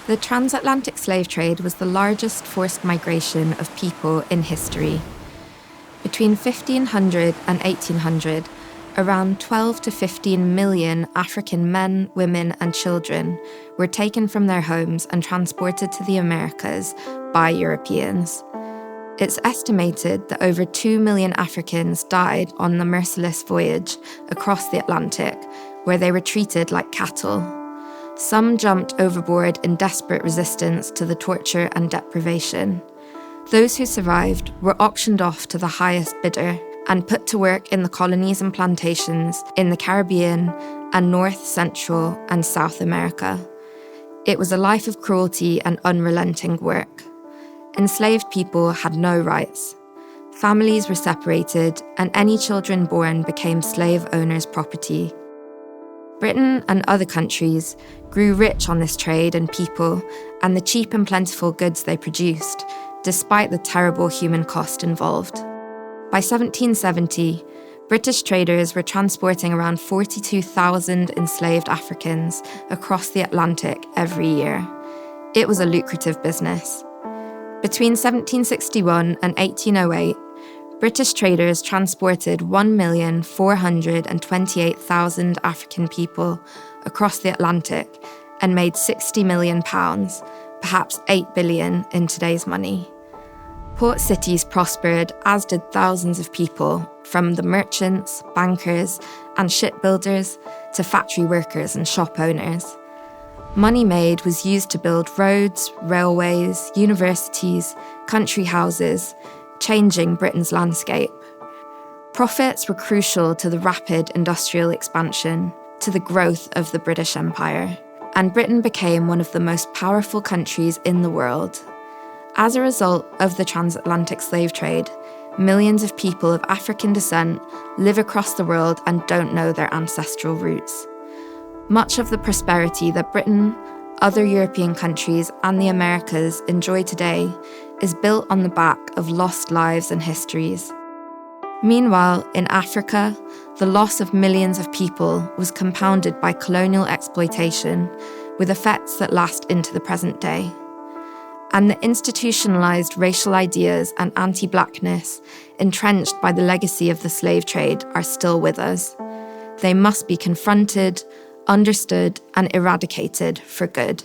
The transatlantic slave trade was the largest forced migration of people in history. Between 1500 and 1800, around 12 to 15 million African men, women, and children were taken from their homes and transported to the Americas by Europeans. It's estimated that over 2 million Africans died on the merciless voyage across the Atlantic, where they were treated like cattle. Some jumped overboard in desperate resistance to the torture and deprivation. Those who survived were auctioned off to the highest bidder and put to work in the colonies and plantations in the Caribbean and North, Central, and South America. It was a life of cruelty and unrelenting work. Enslaved people had no rights. Families were separated, and any children born became slave owners' property. Britain and other countries grew rich on this trade and people and the cheap and plentiful goods they produced, despite the terrible human cost involved. By 1770, British traders were transporting around 42,000 enslaved Africans across the Atlantic every year. It was a lucrative business. Between 1761 and 1808, British traders transported 1,428,000 African people across the Atlantic and made £60 million, perhaps $8 billion in today's money. Port cities prospered, as did thousands of people, from the merchants, bankers, and shipbuilders to factory workers and shop owners. Money made was used to build roads, railways, universities, country houses, changing Britain's landscape. Profits were crucial to the rapid industrial expansion, to the growth of the British Empire, and Britain became one of the most powerful countries in the world. As a result of the transatlantic slave trade, millions of people of African descent live across the world and don't know their ancestral roots. Much of the prosperity that Britain, other European countries, and the Americas enjoy today is built on the back of lost lives and histories. Meanwhile, in Africa, the loss of millions of people was compounded by colonial exploitation, with effects that last into the present day. And the institutionalized racial ideas and anti-blackness entrenched by the legacy of the slave trade are still with us. They must be confronted, understood, and eradicated for good.